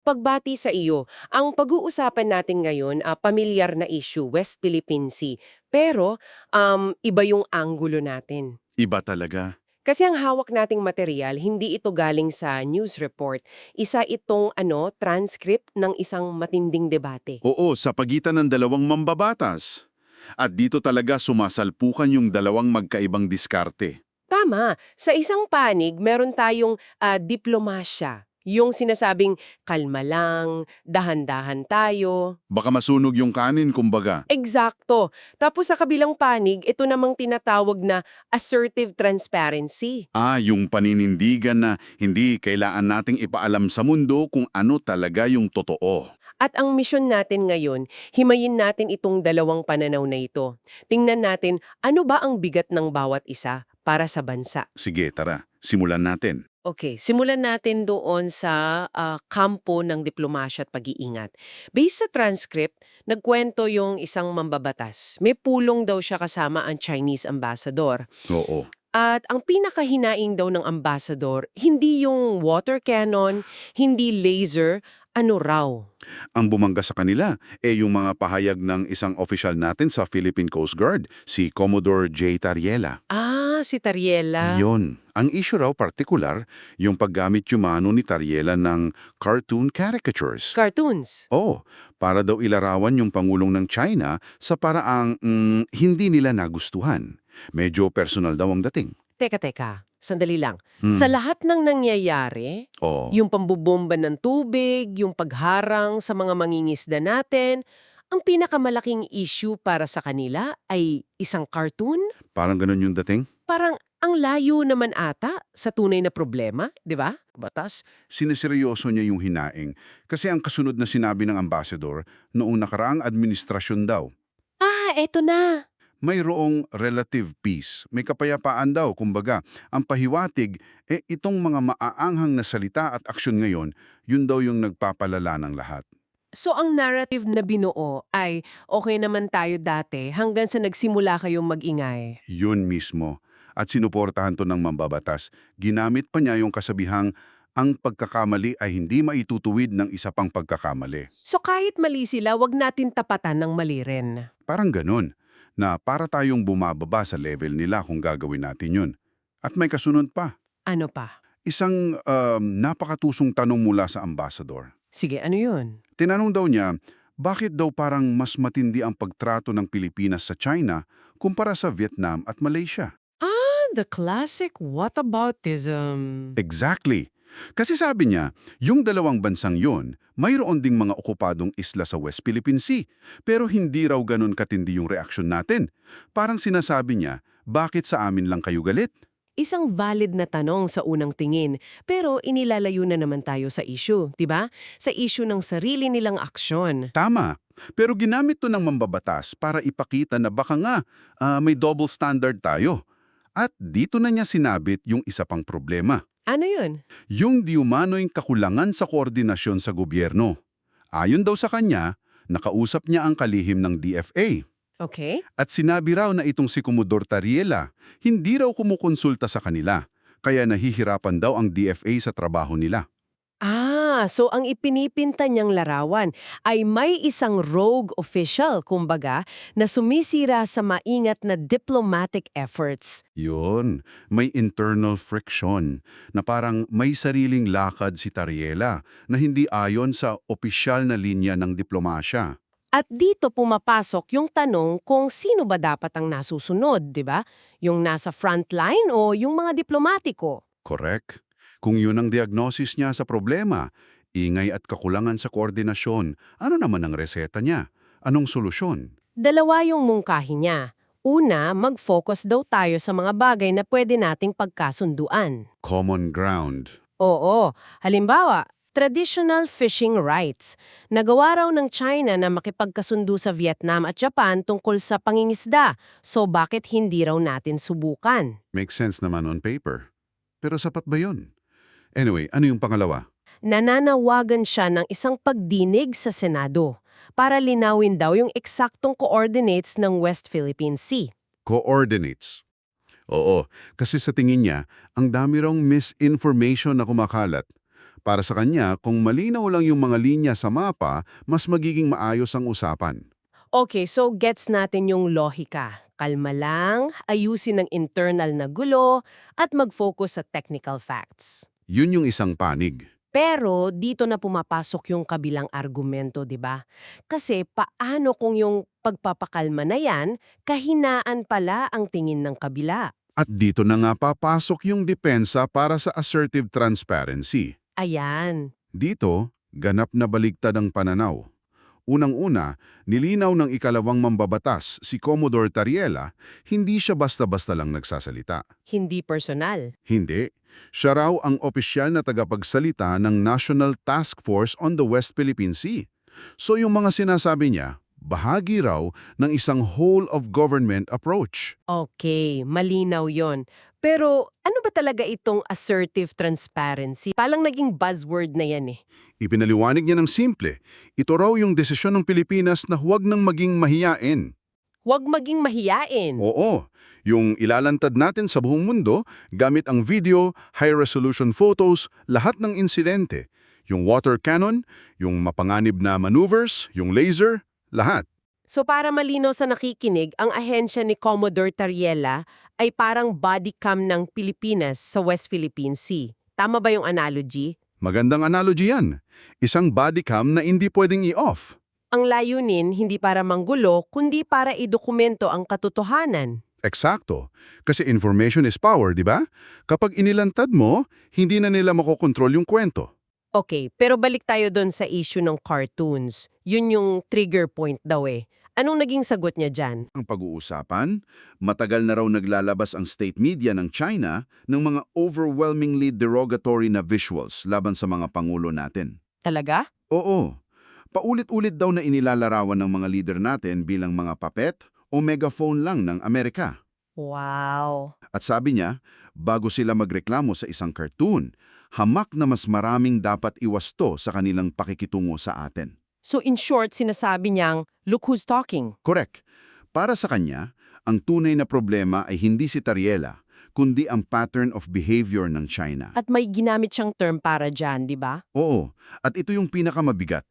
Pagbati sa iyo, ang pag-uusapan natin ngayon, pamilyar na issue, West Philippine Sea. Pero, iba yung anggulo natin. Iba talaga. Kasi ang hawak nating material, hindi ito galing sa news report. Isa itong transcript ng isang matinding debate. Oo, sa pagitan ng dalawang mambabatas. At dito talaga sumasalpukan yung dalawang magkaibang diskarte. Tama, sa isang panig, meron tayong diplomasya. Yung sinasabing, kalma lang, dahan-dahan tayo. Baka masunog yung kanin, kumbaga. Eksakto. Tapos sa kabilang panig, ito namang tinatawag na assertive transparency. Yung paninindigan na hindi kailangan nating ipaalam sa mundo kung ano talaga yung totoo. At ang misyon natin ngayon, himayin natin itong dalawang pananaw na ito. Tingnan natin ano ba ang bigat ng bawat isa para sa bansa. Sige, tara, simulan natin. Okay, simulan natin doon sa kampo ng diplomasya at pag-iingat. Based sa transcript, nagkwento yung isang mambabatas. May pulong daw siya kasama ang Chinese ambassador. Oo. At ang pinakahinaing daw ng ambassador, hindi yung water cannon, hindi laser, ano raw? Ang bumangga sa kanila, yung mga pahayag ng isang official natin sa Philippine Coast Guard, si Commodore J. Tariela. Si Tariela. Yon. Ang issue raw partikular, yung paggamit yumano ni Tariela ng cartoon caricatures. Cartoons. Oo, para daw ilarawan yung Pangulong ng China sa paraang hindi nila nagustuhan. Medyo personal daw ang dating. Teka. Sandali lang. Sa Hmm. lahat ng nangyayari, Oo. yung pambubomba ng tubig, yung pagharang sa mga mangingisda natin, ang pinakamalaking issue para sa kanila ay isang cartoon? Parang ganun yung dating? Parang ang layo naman ata sa tunay na problema, di ba? Batas, siniseryoso niya yung hinaing kasi ang kasunod na sinabi ng ambassador noong nakaraang administrasyon daw. Eto na. Mayroong relative peace. May kapayapaan daw, kumbaga. Ang pahiwatig, itong mga maaanghang na salita at aksyon ngayon, yun daw yung nagpapalala ng lahat. So ang narrative na binuo ay okay naman tayo dati hanggang sa nagsimula kayong mag-ingay. Yun mismo. At sinuportahan to ng mambabatas. Ginamit pa niya yung kasabihang, ang pagkakamali ay hindi maitutuwid ng isa pang pagkakamali. So kahit mali sila, wag natin tapatan ng mali rin. Parang ganun, na para tayong bumababa sa level nila kung gagawin natin yun. At may kasunod pa. Ano pa? Isang napakatusong tanong mula sa ambassador. Sige, ano yun? Tinanong daw niya, bakit daw parang mas matindi ang pagtrato ng Pilipinas sa China kumpara sa Vietnam at Malaysia? The classic whataboutism. Exactly. Kasi sabi niya, yung dalawang bansang yon, mayroon ding mga okupadong isla sa West Philippine Sea, pero hindi raw ganun katindi yung reaksyon natin. Parang sinasabi niya, bakit sa amin lang kayo galit? Isang valid na tanong sa unang tingin, pero inilalayo na naman tayo sa issue, 'di ba? Sa issue ng sarili nilang aksyon. Tama. Pero ginamit to ng mambabatas para ipakita na baka nga may double standard tayo. At dito na niya sinabit yung isa pang problema. Ano yun? Yung diumano'y kakulangan sa koordinasyon sa gobyerno. Ayon daw sa kanya, nakausap niya ang kalihim ng DFA. Okay. At sinabi raw na itong si Commodore Tariela, hindi raw kumukonsulta sa kanila, kaya nahihirapan daw ang DFA sa trabaho nila. So ang ipinipinta niyang larawan ay may isang rogue official, kumbaga, na sumisira sa maingat na diplomatic efforts. Yun, may internal friction na parang may sariling lakad si Tariela na hindi ayon sa opisyal na linya ng diplomasya. At dito pumapasok yung tanong kung sino ba dapat ang nasusunod, di ba? Yung nasa frontline o yung mga diplomatiko? Correct? Kung yun ang diagnosis niya sa problema, ingay at kakulangan sa koordinasyon, ano naman ang reseta niya? Anong solusyon? Dalawa yung mungkahi niya. Una, mag-focus daw tayo sa mga bagay na pwede nating pagkasunduan. Common ground. Oo, halimbawa, traditional fishing rights. Nagawa raw ng China na makipagkasundo sa Vietnam at Japan tungkol sa pangingisda, so bakit hindi raw natin subukan? Makes sense naman on paper. Pero sapat ba yun? Anyway, ano yung pangalawa? Nananawagan siya ng isang pagdinig sa Senado para linawin daw yung eksaktong coordinates ng West Philippine Sea. Coordinates. Oo, kasi sa tingin niya, ang dami rong misinformation na kumakalat. Para sa kanya, kung malinaw lang yung mga linya sa mapa, mas magiging maayos ang usapan. Okay, so gets natin yung lohika. Kalma lang, ayusin ang internal na gulo, at mag-focus sa technical facts. Yun yung isang panig. Pero dito na pumapasok yung kabilang argumento, 'di ba? Kasi paano kung yung pagpapakalma na 'yan, kahinaan pala ang tingin ng kabila? At dito na nga papasok yung depensa para sa assertive transparency. Ayan. Dito, ganap na baligtad ang pananaw. Unang-una, nilinaw ng ikalawang mambabatas, si Commodore Tariela, hindi siya basta-basta lang nagsasalita. Hindi personal. Hindi. Siya raw ang opisyal na tagapagsalita ng National Task Force on the West Philippine Sea. So yung mga sinasabi niya, bahagi raw ng isang whole-of-government approach. Okay, malinaw 'yon. Pero ano ba talaga itong assertive transparency? Palang naging buzzword na 'yan eh. Ipinaliwanag niya ng simple, ito raw yung desisyon ng Pilipinas na huwag nang maging mahiyain. Huwag maging mahiyain. Oo, yung ilalantad natin sa buong mundo gamit ang video, high-resolution photos, lahat ng insidente. Yung water cannon, yung mapanganib na maneuvers, yung laser, lahat. So para malinaw sa nakikinig, ang ahensya ni Commodore Tariela ay parang body cam ng Pilipinas sa West Philippine Sea. Tama ba yung analogy? Magandang analogy yan. Isang body cam na hindi pwedeng i-off. Ang layunin hindi para manggulo, kundi para idokumento ang katotohanan. Eksakto. Kasi information is power, di ba? Kapag inilantad mo, hindi na nila makokontrol yung kwento. Okay, pero balik tayo doon sa issue ng cartoons. Yun yung trigger point daw eh. Anong naging sagot niya dyan? Ang pag-uusapan, matagal na raw naglalabas ang state media ng China ng mga overwhelmingly derogatory na visuals laban sa mga pangulo natin. Talaga? Oo. Paulit-ulit daw na inilalarawan ng mga leader natin bilang mga puppet o megaphone lang ng Amerika. Wow. At sabi niya, bago sila magreklamo sa isang cartoon, hamak na mas maraming dapat iwasto sa kanilang pakikitungo sa atin. So in short, sinasabi niyang, look who's talking. Correct. Para sa kanya, ang tunay na problema ay hindi si Tariela, kundi ang pattern of behavior ng China. At may ginamit siyang term para dyan, di ba? Oo, at ito yung pinakamabigat.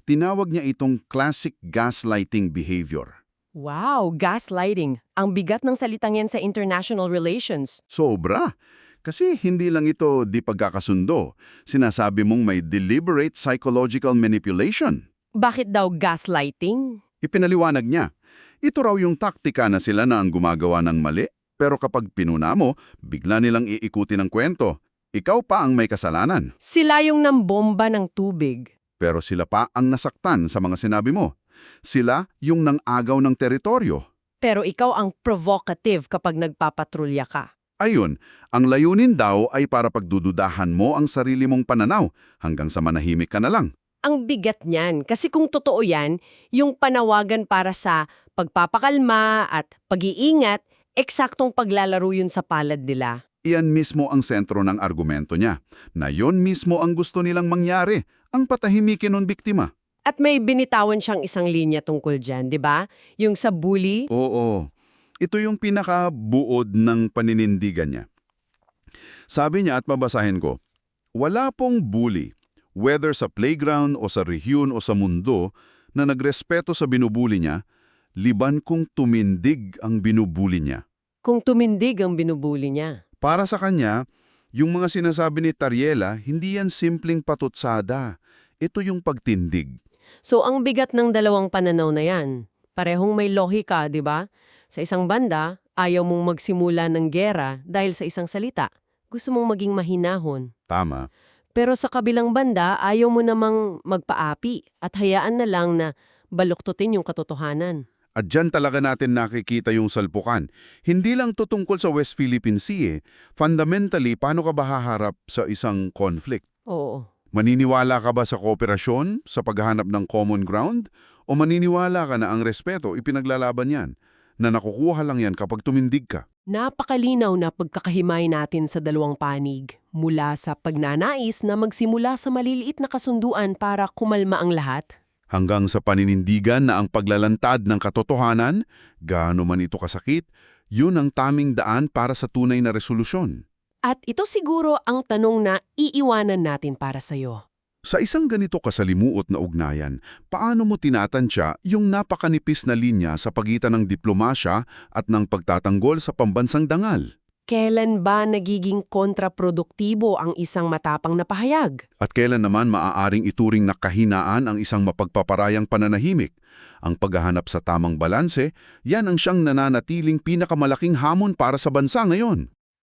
Tinawag niya itong classic gaslighting behavior. Wow, gaslighting. Ang bigat ng salitang yan sa international relations. Sobra. Kasi hindi lang ito di pagkakasundo. Sinasabi mong may deliberate psychological manipulation. Bakit daw gaslighting? Ipinaliwanag niya. Ito raw yung taktika na sila na ang gumagawa ng mali, pero kapag pinuna mo, bigla nilang iikuti ng kwento. Ikaw pa ang may kasalanan. Sila yung nambomba ng tubig. Pero sila pa ang nasaktan sa mga sinabi mo. Sila yung nang-agaw ng teritoryo. Pero ikaw ang provocative kapag nagpapatrolya ka. Ayun, ang layunin daw ay para pagdududahan mo ang sarili mong pananaw hanggang sa manahimik ka na lang. Ang bigat niyan. Kasi kung totoo yan, yung panawagan para sa pagpapakalma at pag-iingat, eksaktong paglalaro yun sa palad nila. Iyan mismo ang sentro ng argumento niya, na yon mismo ang gusto nilang mangyari, ang patahimikin ng biktima. At may binitawan siyang isang linya tungkol dyan, di ba? Yung sa bully. Oo, ito yung pinakabuod ng paninindigan niya. Sabi niya at mabasahin ko, wala pong bully, whether sa playground o sa rehiyon o sa mundo, na nagrespeto sa binubuli niya, liban kung tumindig ang binubuli niya. Kung tumindig ang binubuli niya. Para sa kanya, yung mga sinasabi ni Tariela, hindi yan simpleng patutsada. Ito yung pagtindig. So ang bigat ng dalawang pananaw na yan, parehong may lohika, di ba? Sa isang banda, ayaw mong magsimula ng gera dahil sa isang salita. Gusto mong maging mahinahon. Tama. Pero sa kabilang banda, ayaw mo namang magpaapi at hayaan na lang na baluktutin yung katotohanan. At dyan talaga natin nakikita yung salpukan. Hindi lang to tungkol sa West Philippine Sea eh. Fundamentally, paano ka ba haharap sa isang conflict? Oo. Maniniwala ka ba sa kooperasyon, sa paghahanap ng common ground? O maniniwala ka na ang respeto ipinaglalaban yan, na nakukuha lang yan kapag tumindig ka? Napakalinaw na pagkakahimay natin sa dalawang panig, mula sa pagnanais na magsimula sa maliliit na kasunduan para kumalma ang lahat, Hanggang sa paninindigan na ang paglalantad ng katotohanan, gaano man ito kasakit, yun ang taming daan para sa tunay na resolusyon. At ito siguro ang tanong na iiwanan natin para sa'yo. Sa isang ganito kasalimuot na ugnayan, paano mo tinatansya yung napakanipis na linya sa pagitan ng diplomasya at ng pagtatanggol sa pambansang dangal? Kailan ba nagiging kontraproduktibo ang isang matapang na pahayag? At kailan naman maaaring ituring na kahinaan ang isang mapagpaparayang pananahimik? Ang paghahanap sa tamang balanse, yan ang siyang nananatiling pinakamalaking hamon para sa bansa ngayon.